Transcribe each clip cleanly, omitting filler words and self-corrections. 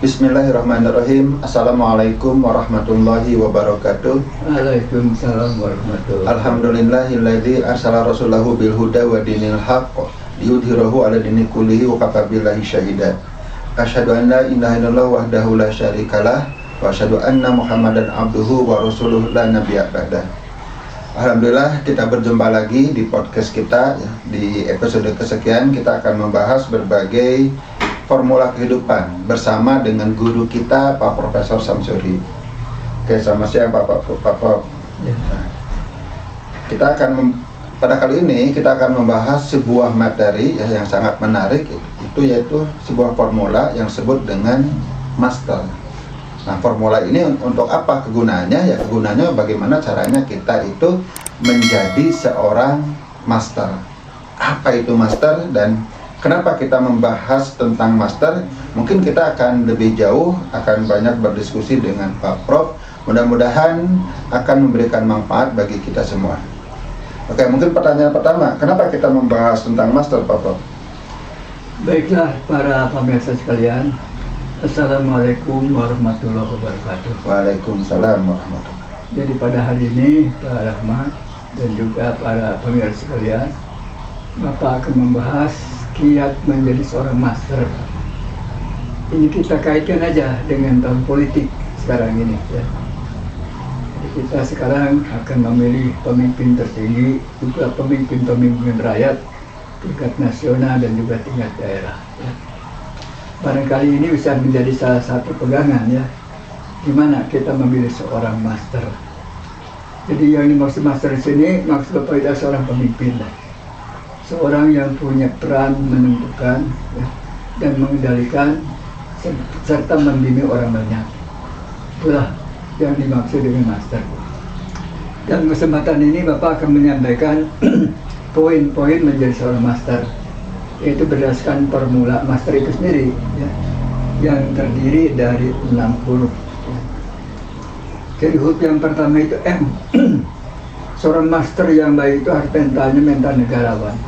Bismillahirrahmanirrahim. Assalamualaikum warahmatullahi wabarakatuh. Waalaikumsalam warahmatullahi wabarakatuh. Alhamdulillahilladzi arsala rasulahu bil huda wa dinil haqq liyudhhirahu 'ala dini kullihi wa kafa billahi syahida. Asyhadu an la ilaha illallah wahdahu la syarikalah wa asyhadu anna Muhammadan abduhu wa rasuluhu la nabiyya ba'dah. Alhamdulillah kita berjumpa lagi di podcast kita. Di episode kesekian kita akan membahas berbagai formula kehidupan bersama dengan guru kita Pak Profesor Samsuri. Oke, selamat siang Pak. Kita akan pada kali ini kita akan membahas sebuah materi yang sangat menarik, itu yaitu sebuah formula yang disebut dengan master. Nah, formula ini untuk apa kegunaannya? Ya, kegunaannya bagaimana caranya kita itu menjadi seorang master. Apa itu master dan kenapa kita membahas tentang master? Mungkin kita akan lebih jauh, akan banyak berdiskusi dengan Pak Prof. Mudah-mudahan akan memberikan manfaat bagi kita semua. Oke, mungkin pertanyaan pertama, kenapa kita membahas tentang master, Pak Prof? Baiklah para pemirsa sekalian, Assalamualaikum warahmatullahi wabarakatuh. Waalaikumsalam warahmatullahi wabarakatuh. Jadi pada hari ini Pak Rahmat dan juga para pemirsa sekalian, Bapak akan membahas kiat menjadi seorang master. Ini kita kaitkan aja dengan tahun politik sekarang ini ya. Jadi kita sekarang akan memilih pemimpin tertinggi, juga pemimpin rakyat tingkat nasional dan juga tingkat daerah ya. Barangkali ini bisa menjadi salah satu pegangan ya, di mana kita memilih seorang master. Jadi yang dimaksud master di sini, maksud Bapak itu seorang pemimpin lah. Seorang yang punya peran menentukan ya, dan mengendalikan serta membimbing orang banyak. Itulah yang dimaksud dengan master. Dan kesempatan ini Bapak akan menyampaikan poin-poin menjadi seorang master, yaitu berdasarkan formula master itu sendiri ya, yang terdiri dari 6 huruf ya. Jadi huruf yang pertama itu M. Seorang master yang baik itu harus mental negarawan.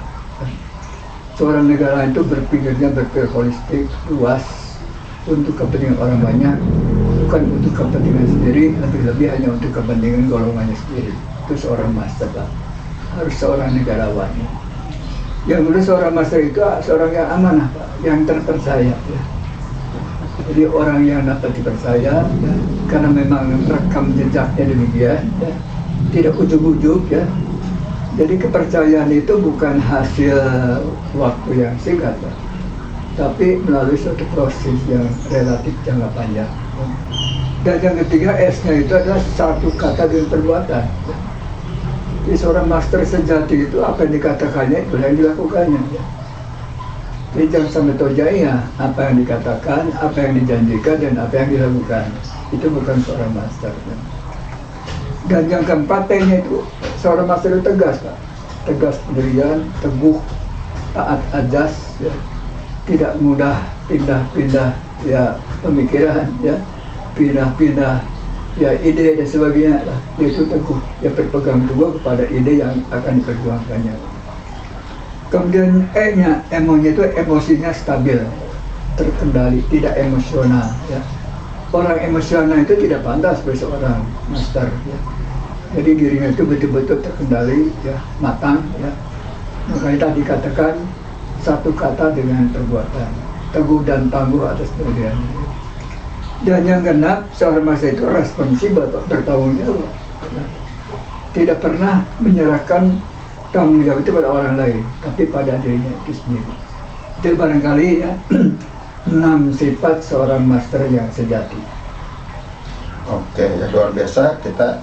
Seorang negara itu berpikir holistik, luas, untuk kepentingan orang banyak, bukan untuk kepentingan sendiri, lebih-lebih hanya untuk kepentingan golongannya sendiri. Itu seorang master, Pak. Harus seorang negarawan. Yang kedua, seorang master itu seorang yang amanah, Pak, yang terpercaya. Ya. Jadi orang yang dapat dipercaya, ya, karena memang rekam jejaknya demikian, ya, tidak ujug-ujug, ya. Jadi kepercayaan itu bukan hasil waktu yang singkat, Pak, tapi melalui suatu proses yang relatif jangka panjang. Dan yang ketiga, S-nya itu adalah satu kata dengan perbuatan. Jadi seorang master sejati itu apa yang dikatakannya itu yang dilakukannya. Jadi jangan sampai tojaya apa yang dikatakan, apa yang dijanjikan, dan apa yang dilakukan. Itu bukan seorang master. Dan yang keempat, T-nya itu seorang master itu tegas, Pak. Tegas pendirian, teguh, taat ajas, ya. Tidak mudah pindah-pindah ya pemikiran, ya, pindah-pindah ya ide dan sebagainya lah. Itu teguh, ya, berpegang teguh kepada ide yang akan diperjuangkannya. Kemudian E-nya, emonya itu emosinya stabil, terkendali, tidak emosional, ya. Orang emosional itu tidak pantas sebagai seorang master, ya. Jadi dirinya itu betul-betul terkendali, ya, matang, ya. Makanya tadi katakan satu kata dengan perbuatan, teguh dan tangguh atas pendiriannya. Dan yang genap, seorang master itu responsibel, bertanggung jawab. Tidak pernah menyerahkan tanggung jawab itu pada orang lain, tapi pada dirinya itu sendiri. Itu barangkali ya 6 sifat seorang master yang sejati. Oke, ya, luar biasa kita.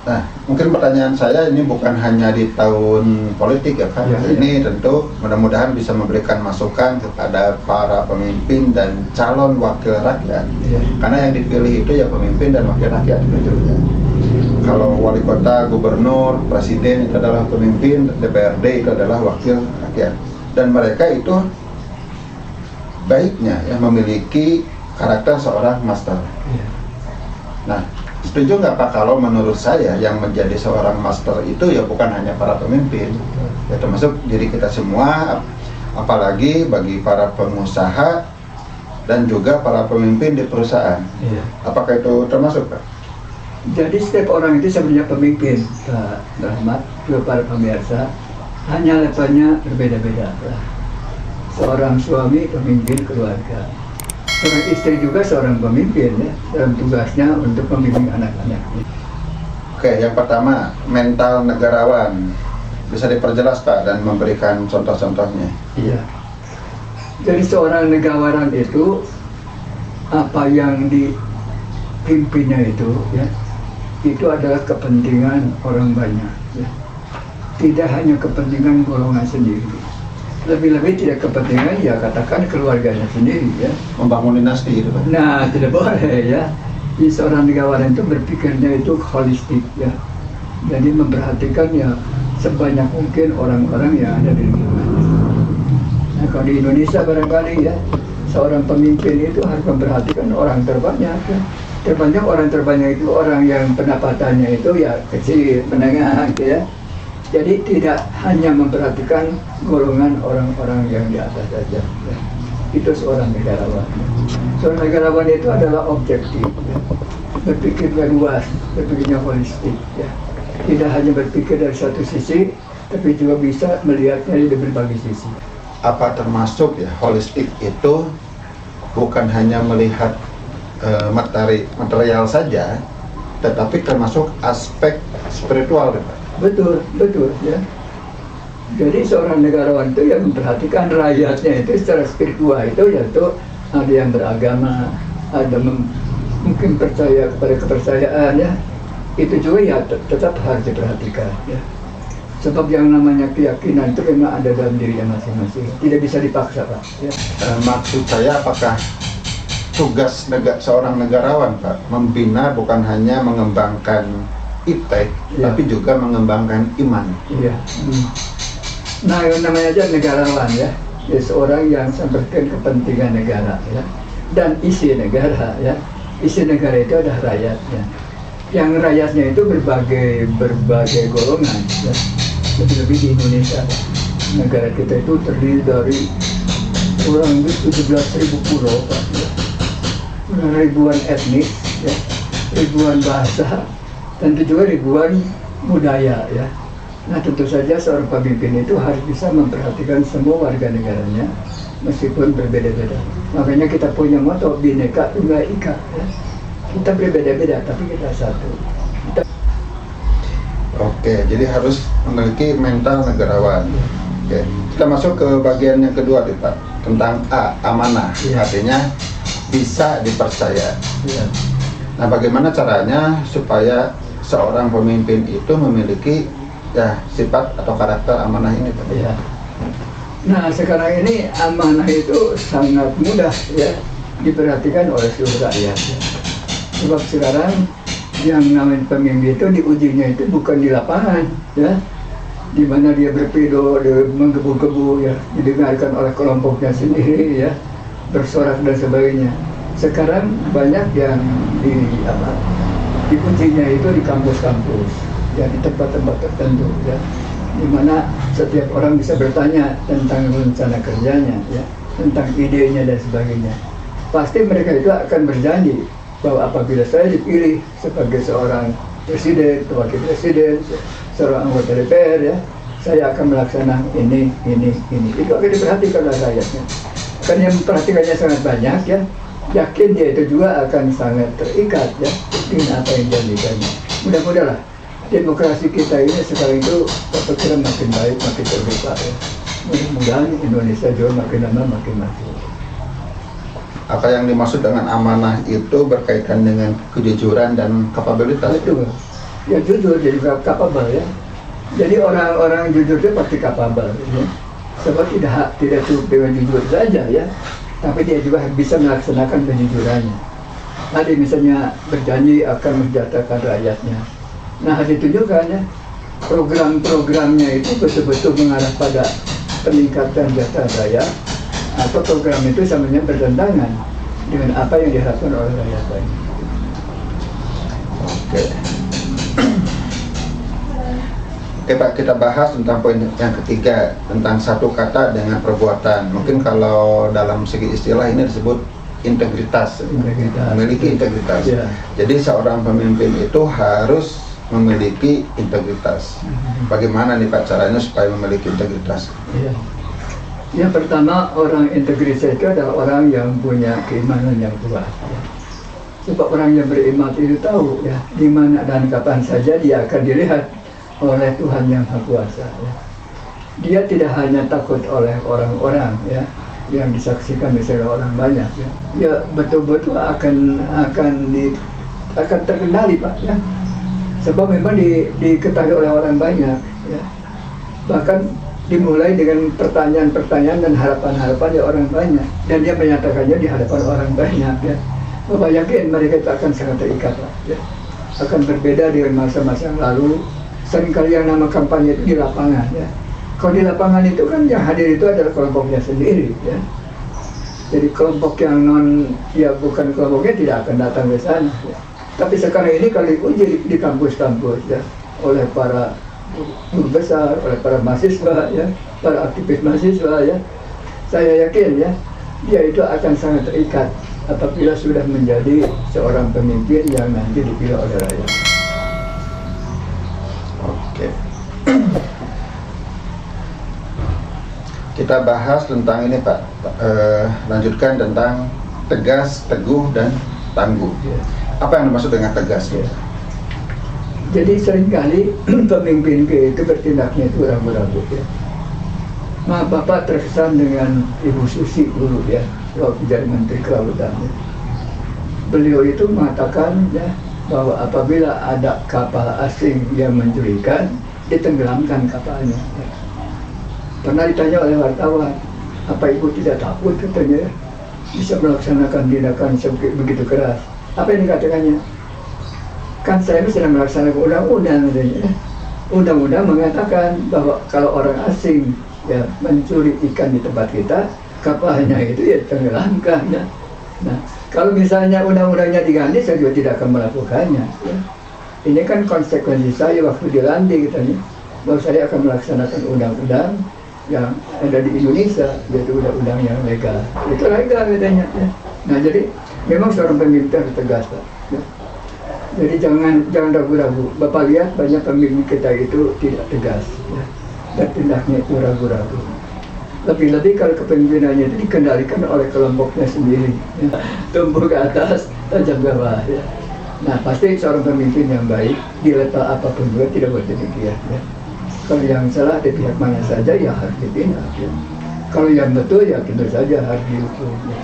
Nah, mungkin pertanyaan saya ini bukan hanya di tahun politik ya Pak. Ya, ini tentu mudah-mudahan bisa memberikan masukan kepada para pemimpin dan calon wakil rakyat. Ya. Karena yang dipilih itu ya pemimpin dan wakil rakyat tentunya. Kalau wali kota, gubernur, presiden itu adalah pemimpin, DPRD itu adalah wakil rakyat. Dan mereka itu baiknya ya memiliki karakter seorang master. Ya. Nah, setuju nggak Pak kalau menurut saya yang menjadi seorang master itu ya bukan hanya para pemimpin, ya termasuk diri kita semua, apalagi bagi para pengusaha dan juga para pemimpin di perusahaan. Iya. Apakah itu termasuk, Pak? Jadi setiap orang itu sebenarnya pemimpin, Pak Rahmat, juga para pemirsa, hanya levelnya berbeda-beda. Pak. Seorang suami pemimpin keluarga, seorang istri juga seorang pemimpin ya, dalam tugasnya untuk membimbing anak-anaknya. Oke, yang pertama, mental negarawan. Bisa diperjelas, Pak, dan memberikan contoh-contohnya. Iya. Jadi seorang negarawan itu apa yang dipimpinnya itu ya, itu adalah kepentingan orang banyak ya. Tidak hanya kepentingan golongan sendiri. Lebih-lebih tidak kepentingan ya katakan keluarganya sendiri ya. Membangun dinasti itu, Pak. Nah, tidak boleh ya. Jadi seorang negarawan itu berpikirnya itu holistik ya. Jadi memperhatikan ya sebanyak mungkin orang-orang yang ada di lingkungan. Nah, kalau di Indonesia barangkali ya, seorang pemimpin itu harus memperhatikan orang terbanyak ya. Terbanyak orang terbanyak itu orang yang pendapatannya itu ya kecil, menengah gitu ya. Jadi tidak hanya memperhatikan golongan orang-orang yang di atas saja ya. Itu seorang negarawan. Seorang negarawan itu adalah objektif ya. Berpikirnya luas, berpikirnya holistik ya. Tidak hanya berpikir dari satu sisi, tapi juga bisa melihatnya di berbagai sisi. Apa termasuk ya holistik itu bukan hanya melihat material saja, tetapi termasuk aspek spiritual, Pak. Betul, betul ya. Jadi seorang negarawan itu yang memperhatikan rakyatnya itu secara spiritual itu yaitu ada yang beragama, ada mungkin percaya kepada kepercayaan ya. Itu juga ya tetap harus diperhatikan ya. Sebab yang namanya keyakinan itu memang ada dalam dirinya masing-masing, tidak bisa dipaksa, Pak ya. Maksud saya apakah tugas seorang negarawan, Pak, membina bukan hanya mengembangkan iptek, Ya. tapi juga mengembangkan iman. Iya. Nah, yang namanya aja negarawan ya. Ya seorang yang sampaikan kepentingan negara ya. Dan isi negara ya. Isi negara itu adalah rakyatnya. Yang rakyatnya itu berbagai golongan ya. Lebih-lebih di Indonesia. Negara kita itu terdiri dari kurang lebih 17.000 pulau, Pak. Ya. Ribuan etnis ya. Ribuan bahasa. Tentu juga ribuan budaya ya. Nah, tentu saja seorang pemimpin itu harus bisa memperhatikan semua warga negaranya meskipun berbeda-beda. Makanya kita punya motto Bhinneka Tunggal Ika ya. Kita berbeda-beda tapi kita satu. Oke, jadi harus memiliki mental negarawan. Oke, kita masuk ke bagian yang kedua, Pak, tentang amanah. Ya. Artinya bisa dipercaya. Ya. Nah, bagaimana caranya supaya seorang pemimpin itu memiliki ya sifat atau karakter amanah ini, Pak? Ya. Nah, sekarang ini amanah itu sangat mudah ya diperhatikan oleh seluruh rakyat. Ya. Sebab sekarang yang namanya pemimpin itu diujinya itu bukan di lapangan ya, di mana dia berpidato, dia menggebu-gebu ya, didengarkan oleh kelompoknya sendiri ya, bersorak dan sebagainya. Sekarang banyak yang diujinya itu di kampus-kampus ya, di tempat-tempat tertentu ya, di mana setiap orang bisa bertanya tentang rencana kerjanya ya, tentang idenya dan sebagainya. Pasti mereka itu akan berjanji bahwa apabila saya dipilih sebagai seorang presiden, wakil presiden, seorang anggota DPR ya, saya akan melaksanakan ini. Itu akan diperhatikan oleh rakyatnya. Kan yang memperhatikannya sangat banyak ya, yakin dia itu juga akan sangat terikat ya dengan apa yang dijanjikannya. Mudah-mudahan demokrasi kita ini sekarang itu saya kira makin baik, makin terbuka ya. Mudah-mudahan Indonesia juga makin lama makin maju. Apa yang dimaksud dengan amanah itu berkaitan dengan kejujuran dan kapabilitas. Betul. Ya jujur, jadi kapabel ya. Jadi orang-orang jujur itu pasti kapabel ya. Sebab tidak cukup dengan jujur saja ya, tapi dia juga bisa melaksanakan kejujurannya. Ada misalnya berjanji akan mensejahterakan rakyatnya. Nah, ditunjukkan ya, program-programnya itu betul-betul mengarah pada peningkatan kesejahteraan rakyat, atau program itu sebenarnya bertentangan dengan apa yang diharapkan oleh rakyat banyak. Oke. Oke, Pak, kita bahas tentang poin yang ketiga, tentang satu kata dengan perbuatan. Mungkin kalau dalam segi istilah ini disebut integritas, memiliki integritas. Ya. Jadi seorang pemimpin itu harus memiliki integritas. Bagaimana nih Pak caranya supaya memiliki integritas? Ya. Yang pertama, orang integritas itu adalah orang yang punya keimanan yang kuat. Ya. Sebab orang yang beriman itu tahu ya, di mana dan kapan saja dia akan dilihat oleh Tuhan yang Maha Kuasa. Ya. Dia tidak hanya takut oleh orang-orang ya, yang disaksikan misalnya orang banyak ya. Ya betul-betul akan terkendali Pak ya. Sebab memang diketahui oleh orang banyak ya. Bahkan dimulai dengan pertanyaan-pertanyaan dan harapan-harapan dari orang banyak, dan dia menyatakannya di hadapan orang banyak ya. Bapak yakin mereka itu akan sangat terikat Pak, ya. Akan berbeda dengan masa-masa yang lalu. Seringkali yang nama kampanye itu di lapangan ya. Kalau di lapangan itu kan yang hadir itu adalah kelompoknya sendiri ya. Jadi kelompok yang bukan kelompoknya tidak akan datang ke sana ya. Tapi sekarang ini kalau diuji di kampus-kampus ya, oleh para guru besar, oleh para mahasiswa ya, para aktivis mahasiswa ya, saya yakin ya, dia itu akan sangat terikat apabila sudah menjadi seorang pemimpin yang nanti dipilih oleh rakyat. Oke. Kita bahas tentang ini Pak, lanjutkan tentang tegas, teguh, dan tangguh. Ya. Apa yang dimaksud dengan tegas? Ya. Jadi seringkali pemimpin itu bertindaknya itu ragu-ragu ya. Nah, Bapak terkesan dengan Ibu Susi dulu ya, waktu jadi Menteri Kelautan ya. Beliau itu mengatakan ya, bahwa apabila ada kapal asing yang mencurikan, ditenggelamkan kapalnya ya. Pernah ditanya oleh wartawan, apa Ibu tidak takut katanya bisa melaksanakan tindakan begitu keras? Apa yang dikatakannya? Kan saya sedang melaksanakan undang-undang katanya. Undang-undang mengatakan bahwa kalau orang asing ya mencuri ikan di tempat kita, kapalnya itu ya tenggelamkan ya. Nah, kalau misalnya undang-undangnya diganti, saya juga tidak akan melakukannya ya. Ini kan konsekuensi saya waktu dilantik katanya, bahwa saya akan melaksanakan undang-undang yang ada di Indonesia, yaitu undang-undang yang legal. Itu legal katanya ya. Nah, jadi memang seorang pemimpin harus tegas Pak ya. Jadi jangan ragu-ragu. Bapak lihat banyak pemimpin kita itu tidak tegas ya, dan tindaknya itu ragu-ragu. Lebih-lebih kalau kepemimpinannya itu dikendalikan oleh kelompoknya sendiri ya. Tumbuh ke atas, tajam ke bawah ya. Nah, pasti seorang pemimpin yang baik di level apapun juga tidak boleh demikian ya. Kalau yang salah di pihak mana saja ya harus ditindak ya. Kalau yang betul ya tentu saja harus dihukum ya.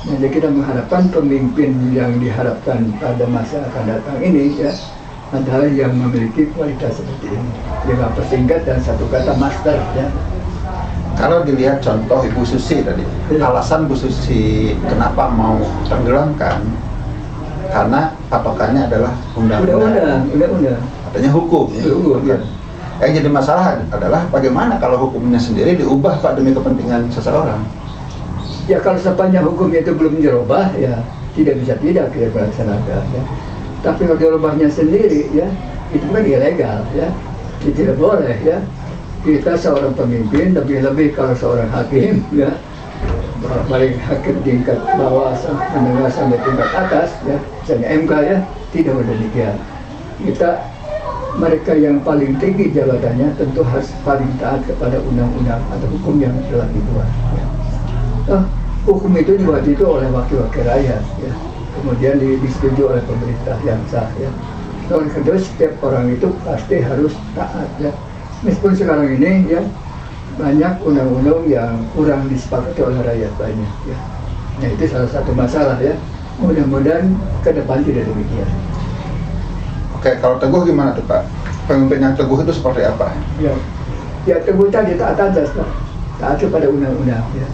Nah, jadi kita mengharapkan pemimpin yang diharapkan pada masa akan datang ini ya adalah yang memiliki kualitas seperti ini. Yang persingkat dan satu kata master ya. Kalau dilihat contoh Ibu Susi tadi, alasan Bu Susi kenapa mau tenggelamkan, karena patokannya adalah undang-undang. Katanya hukum. Ya. Yang jadi masalah adalah bagaimana kalau hukumnya sendiri diubah Pak demi kepentingan seseorang. Ya kalau sepanjang hukum itu belum dirubah ya tidak bisa tidak kita laksanakan ya. Tapi kalau dirubahnya sendiri ya itu kan ilegal ya, itu tidak boleh ya. Kita seorang pemimpin, lebih-lebih kalau seorang hakim ya, baik hakim tingkat bawah menengah sampai tingkat atas ya, misalnya MK ya, tidak boleh demikian. Mereka yang paling tinggi jabatannya tentu harus paling taat kepada undang-undang atau hukum yang telah dibuat ya. Hukum itu dibuat itu oleh wakil-wakil rakyat ya. Kemudian disetujui oleh pemerintah yang sah ya. Oleh kedua setiap orang itu pasti harus taat ya. Meskipun sekarang ini ya banyak undang-undang yang kurang disepakati oleh rakyat banyak ya. Nah itu salah satu masalah ya. Mudah-mudahan ke depan tidak demikian. Oke, kalau teguh gimana tuh Pak? Pemimpin yang teguh itu seperti apa? Ya teguh tadi taat azas Pak. Taat kepada undang-undang ya.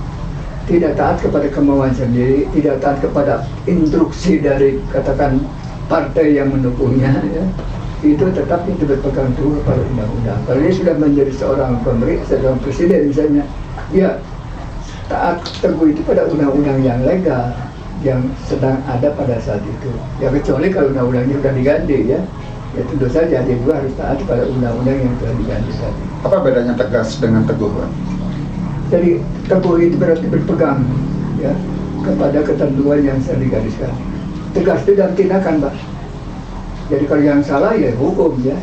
Tidak taat kepada kemauan sendiri, tidak taat kepada instruksi dari katakan partai yang mendukungnya ya. Itu tetap itu berpegang teguh pada undang-undang. Kalau dia sudah menjadi seorang seorang presiden misalnya, ya taat teguh itu pada undang-undang yang legal yang sedang ada pada saat itu. Ya kecuali kalau undang-undangnya sudah diganti ya tentu saja dia juga harus taat pada undang-undang yang telah diganti tadi. Apa bedanya tegas dengan teguh Pak? Jadi teguh itu berarti berpegang ya. kepada ketentuan yang sudah digariskan. Tegas itu dalam tindakan, Pak. Jadi kalau yang salah ya hukum ya,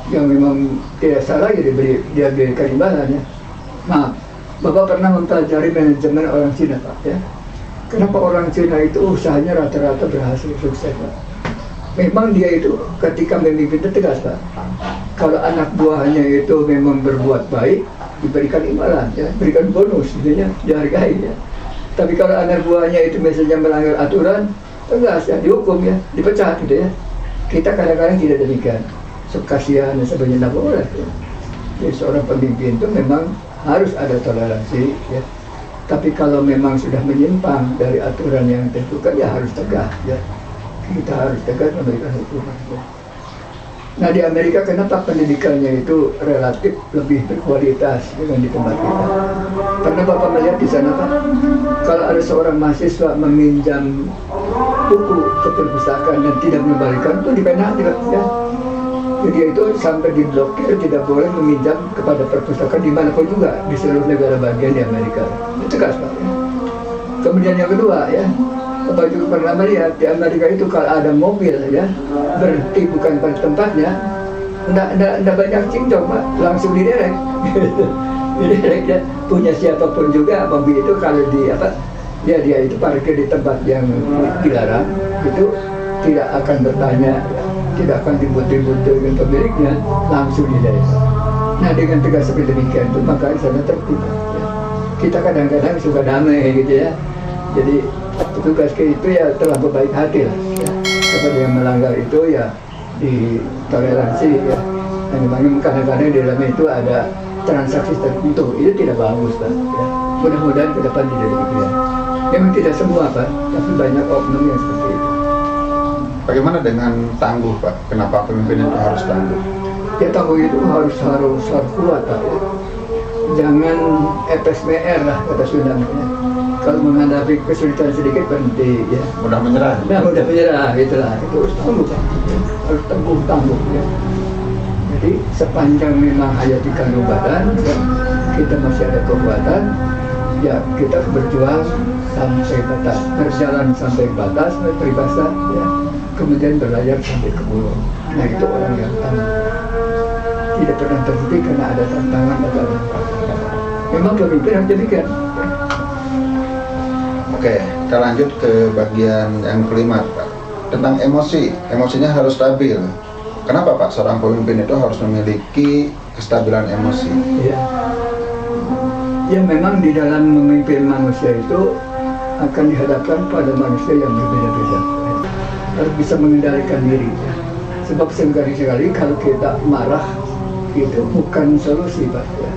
yang memang tidak salah ya dia berikan imbalan ya. Maaf, Bapak pernah mempelajari manajemen orang Cina, Pak ya. Kenapa orang Cina itu usahanya rata-rata berhasil sukses, Pak? Memang dia itu ketika memimpin itu tegas, Pak. Kalau anak buahnya itu memang berbuat baik, diberikan imbalan ya, berikan bonus gitu ya, dihargai ya. Tapi kalau anak buahnya itu misalnya melanggar aturan, tegas ya, dihukum ya, dipecat gitu ya. Kita kadang-kadang tidak demikian. So, kasihan dan sebagainya, tidak boleh ya. Jadi seorang pemimpin itu memang harus ada toleransi ya. Tapi kalau memang sudah menyimpang dari aturan yang ditentukan ya harus tegas ya. Kita harus tegas memberikan hukuman ya. Nah di Amerika kenapa pendidikannya itu relatif lebih berkualitas dengan di tempat kita? Karena Bapak melihat di sana Pak, kalau ada seorang mahasiswa meminjam buku ke perpustakaan dan tidak mengembalikan itu dipenalti Pak ya. Jadi itu sampai diblokir, tidak boleh meminjam kepada perpustakaan dimanapun juga di seluruh negara bagian di Amerika. Itu tegas Pak ya. Kemudian yang kedua ya, Bapak juga pernah melihat di Amerika itu kalau ada mobil ya berhenti bukan pada tempatnya, enggak banyak cincong Pak, langsung diderek. Diderek ya, punya siapapun juga mobil itu kalau dia itu parkir di tempat yang dilarang itu tidak akan bertanya, tidak akan ribut-ribut dengan pemiliknya, langsung diderek. Nah dengan tegas seperti demikian itu maka sana tertib. Ya. Kita kadang-kadang suka damai gitu ya. Jadi petugas itu ya terlalu baik hati lah ya. Kepada yang melanggar itu ya ditoleransi ya. Dan memang kadang-kadang di dalamnya itu ada transaksi tertentu, itu tidak bagus Pak ya. Mudah-mudahan ke depan tidak demikian. Memang tidak semua Pak, tapi banyak oknum yang seperti itu. Bagaimana dengan tangguh Pak? Kenapa pemimpin itu harus tangguh? Ya tangguh itu harus kuat Pak ya. Jangan epes-mer lah kata Sunda ya. Kalau menghadapi kesulitan sedikit berhenti ya. Mudah menyerah. Nah, mudah menyerah itulah. Itu harus tangguh Pak. Ya. Harus tangguh ya. Jadi sepanjang memang hayati kandung badan ya, kita masih ada kekuatan ya kita berjuang sampai batas, berjalan sampai batas, peribahasa ya. Kemudian berlayar sampai ke pulau. Nah itu orang yang tangguh. Tidak pernah terhenti karena ada tantangan atau ada tantangan. Memang pemimpin harus demikian. Oke, kita lanjut ke bagian yang kelima Pak. Tentang emosi, emosinya harus stabil. Kenapa Pak seorang pemimpin itu harus memiliki kestabilan emosi? Ya, ya memang di dalam memimpin manusia itu akan dihadapkan pada manusia yang berbeda-beda. Harus bisa mengendalikan diri. Ya. Sebab sekali kalau kita marah itu bukan solusi Pak. Ya.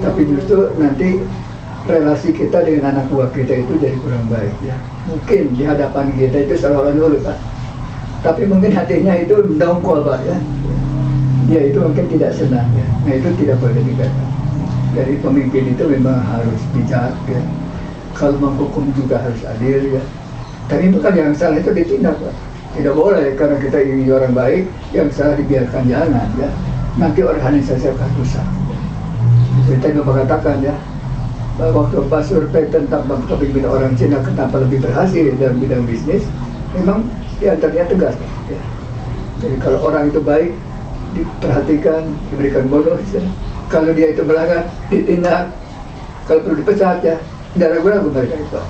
Tapi justru nanti relasi kita dengan anak buah kita itu jadi kurang baik ya. Mungkin di hadapan kita itu seolah-olah dulu Pak. Tapi mungkin hatinya itu dongkol Pak ya. Dia itu mungkin tidak senang ya. Nah itu tidak boleh dikatakan. Jadi pemimpin itu memang harus bijak ya. Kalau menghukum juga harus adil ya. Tapi bukan yang salah itu ditindak Pak. Tidak boleh karena kita ingin orang baik, yang salah dibiarkan jalan ya. Nanti organisasi akan rusak. Kita juga katakan ya. Waktu Pak survei tentang kepemimpinan orang Cina kenapa lebih berhasil dalam bidang bisnis, memang diantaranya tegas ya. Jadi kalau orang itu baik, diperhatikan, diberikan bonus ya. Kalau dia itu melanggar, ditindak. Kalau perlu dipecat ya, tidak ragu-ragu mereka itu.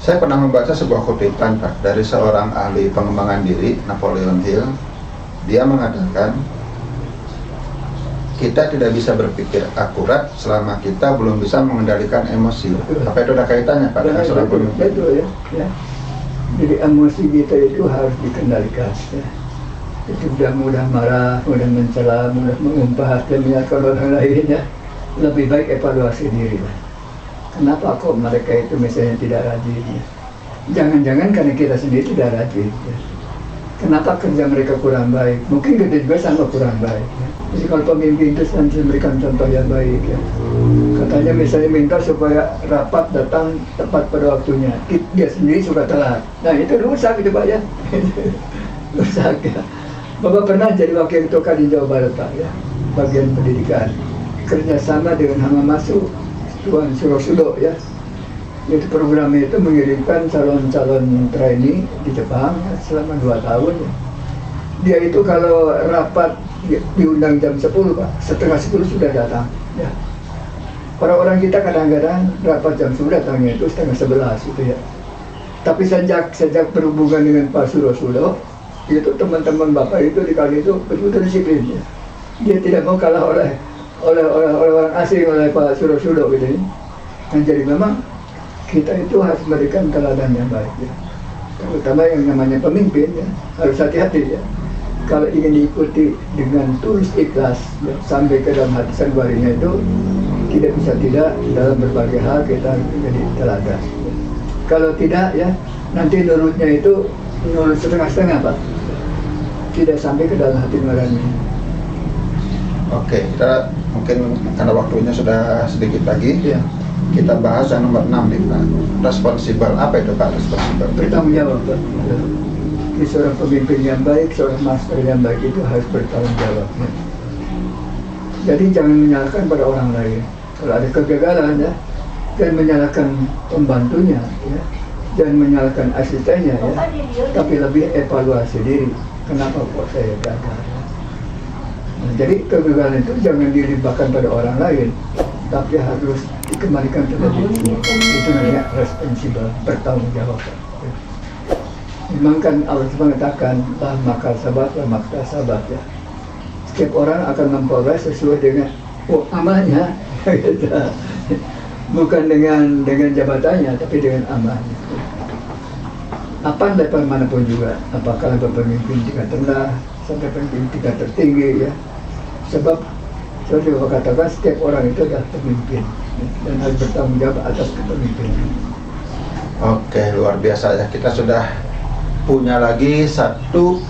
Saya pernah membaca sebuah kutipan Pak dari seorang ahli pengembangan diri, Napoleon Hill. Dia mengatakan kita tidak bisa berpikir akurat selama kita belum bisa mengendalikan emosi. Apa itu ada kaitannya Pak dengan seorang pemimpin? Betul ya. Jadi emosi kita itu harus dikendalikan ya. Itu mudah marah, mudah mencela, mudah mengumpat dan menyalahkan orang lain ya. Lebih baik evaluasi diri lah. Kenapa kok mereka itu misalnya tidak rajin ya? Jangan-jangan karena kita sendiri tidak rajin ya. Kenapa kerja mereka kurang baik? Mungkin kita juga sama kurang baik ya. Jadi kalau pemimpin itu harus memberikan contoh yang baik ya. Katanya misalnya minta supaya rapat datang tepat pada waktunya. Dia sendiri suka telat. Nah itu rusak gitu Pak ya. Rusak ya. Bapak pernah jadi wakil ketua Kadin Jawa Barat Pak ya. Bagian pendidikan. Kerjasama dengan Hama Masuk, Tuan Surosudo ya. Itu programnya itu mengirimkan calon-calon trainee di Jepang ya, selama 2 tahun ya. Dia itu kalau rapat diundang jam 10 Pak, setengah 10 sudah datang ya. Orang-orang kita kadang-kadang rapat jam 10 datangnya itu setengah 11 itu ya. Tapi sejak berhubungan dengan Pak Surosudo, itu teman-teman Bapak itu di kali itu betul-betul disiplin ya. Dia tidak mau kalah oleh orang asing, oleh Pak Surosudo gitu ya. Dan jadi memang kita itu harus memberikan teladan yang baik ya. Terutama yang namanya pemimpin ya, harus hati-hati ya. Kalau ingin diikuti dengan tulus ikhlas ya, sampai ke dalam hati sanubarinya itu tidak bisa tidak dalam berbagai hal kita menjadi teladan. Ya. Kalau tidak ya nanti nurutnya itu nurut setengah-setengah Pak, tidak sampai ke dalam hati nurani. Oke, kita mungkin karena waktunya sudah sedikit lagi. Ya. Kita bahas yang nomor 6 nih Pak. Responsibel, apa itu Pak responsibel? Bertanggung jawab Pak. Jadi seorang pemimpin yang baik, seorang master yang baik itu harus bertanggung jawab ya. Jadi jangan menyalahkan pada orang lain. Kalau ada kegagalan ya, jangan menyalahkan pembantunya ya, jangan menyalahkan asistennya ya, tapi lebih evaluasi diri. Kenapa kok saya gagal? Nah, jadi kegagalan itu jangan dilimpahkan pada orang lain, tapi harus dikembalikan pada diri. Itu namanya responsibel, bertanggung jawab. Memang kan Allah mengatakan lah makal sabat, lah makta sabat ya. Setiap orang akan memperoleh sesuai dengan amalnya, bukan dengan jabatannya, tapi dengan amalnya. Apa level manapun juga, apakah level pemimpin tingkat rendah sampai pemimpin tingkat tertinggi ya. Sebab saya juga katakan setiap orang itu adalah pemimpin ya, dan harus bertanggung jawab atas kepemimpinan. Oke, luar biasa ya. Kita sudah punya lagi satu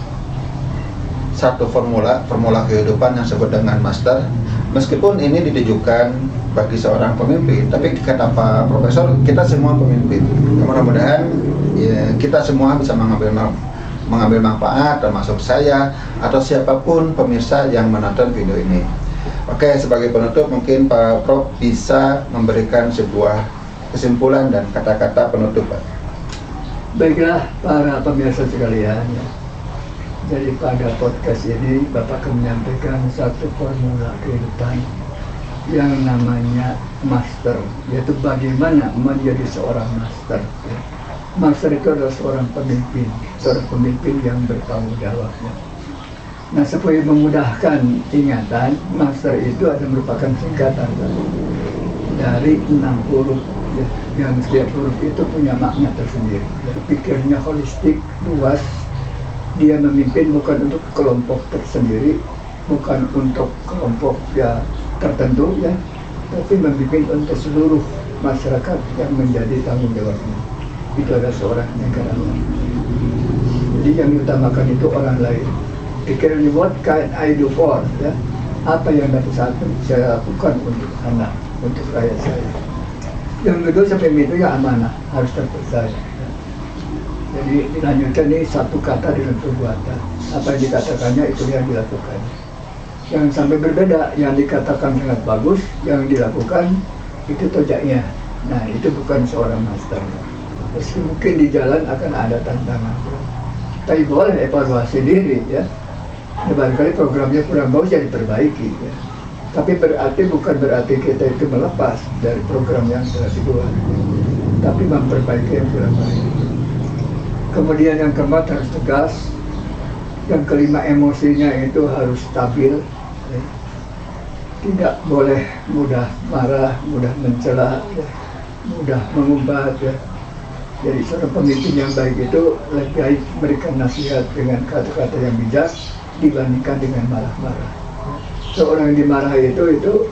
formula kehidupan yang disebut dengan master. Meskipun ini ditujukan bagi seorang pemimpin, tapi kata Pak Profesor, kita semua pemimpin. Mudah-mudahan ya, kita semua bisa mengambil manfaat, termasuk saya atau siapapun pemirsa yang menonton video ini. Oke, sebagai penutup mungkin Pak Prof bisa memberikan sebuah kesimpulan dan kata-kata penutup Pak. Baiklah para pemirsa sekalian ya. Jadi pada podcast ini Bapak akan menyampaikan satu formula kehidupan yang namanya master, yaitu bagaimana menjadi seorang master ya. Master itu adalah seorang pemimpin yang bertanggung jawab ya. Nah, supaya memudahkan ingatan, master itu ada merupakan singkatan dari 6 huruf ya. Yang setiap huruf itu punya makna tersendiri ya. Pikirnya holistik, luas. Dia memimpin bukan untuk kelompok tersendiri, bukan untuk kelompok ya tertentu ya, tapi memimpin untuk seluruh masyarakat yang menjadi tanggung jawabnya. Itu adalah seorang negarawan. Jadi yang diutamakan itu orang lain. Pikirannya, what can I do for ya? Apa yang dapat saya lakukan untuk anak, untuk rakyat saya. Yang kedua sampai itu ya amanah, harus terpercaya. Jadi dilanjutkan ini satu kata dengan perbuatan. Apa yang dikatakannya itu yang dilakukan. Yang sampai berbeda, yang dikatakan sangat bagus, yang dilakukan itu tojaknya. Nah, itu bukan seorang master. Meski mungkin di jalan akan ada tantangan. Tapi boleh evaluasi diri ya. Barangkali programnya kurang bagus jadi diperbaiki ya. Tapi bukan berarti kita itu melepas dari program yang telah dibuat, tapi memperbaiki yang kurang baik. Kemudian yang keempat harus tegas. Yang kelima emosinya itu harus stabil ya. Tidak boleh mudah marah, mudah mencela ya. Mudah mengumpat ya. Jadi seorang pemimpin yang baik itu lebih baik memberikan nasihat dengan kata-kata yang bijak dibandingkan dengan marah-marah. Seorang yang dimarahi itu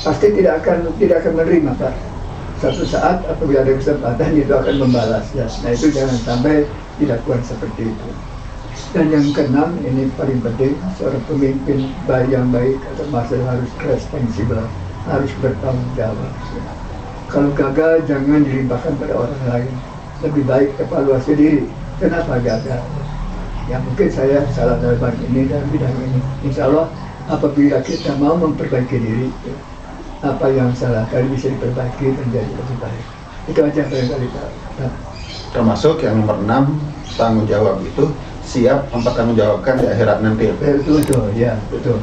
pasti tidak akan menerima Pak. Suatu saat apabila ada kesempatan itu akan membalas ya. Nah, itu jangan sampai dilakukan seperti itu. Dan yang keenam, ini paling penting, seorang pemimpin yang baik atau master harus responsibel, harus bertanggung jawab. Kalau gagal jangan dilimpahkan pada orang lain. Lebih baik evaluasi diri. Kenapa gagal? Ya mungkin saya salah dalam ini dan bidang ini. Insya Allah apabila kita mau memperbaiki diri, apa yang salah tadi bisa diperbaiki menjadi lebih baik. Itu aja barangkali Pak. Termasuk yang nomor 6, tanggung jawab itu siap mempertanggungjawabkan di akhirat nanti. Betul, ya, betul.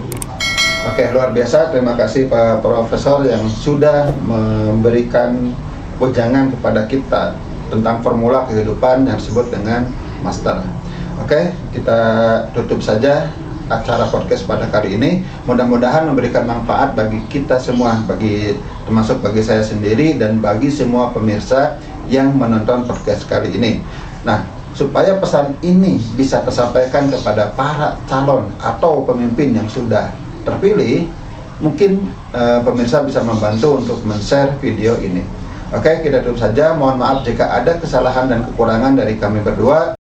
Oke, luar biasa. Terima kasih Pak Profesor yang sudah memberikan wejangan kepada kita tentang formula kehidupan yang disebut dengan master. Oke, kita tutup saja acara podcast pada kali ini. Mudah-mudahan memberikan manfaat bagi kita semua, termasuk bagi saya sendiri dan bagi semua pemirsa yang menonton podcast kali ini. Nah, supaya pesan ini bisa tersampaikan kepada para calon atau pemimpin yang sudah terpilih, mungkin pemirsa bisa membantu untuk men-share video ini. Oke, kita tutup saja. Mohon maaf jika ada kesalahan dan kekurangan dari kami berdua.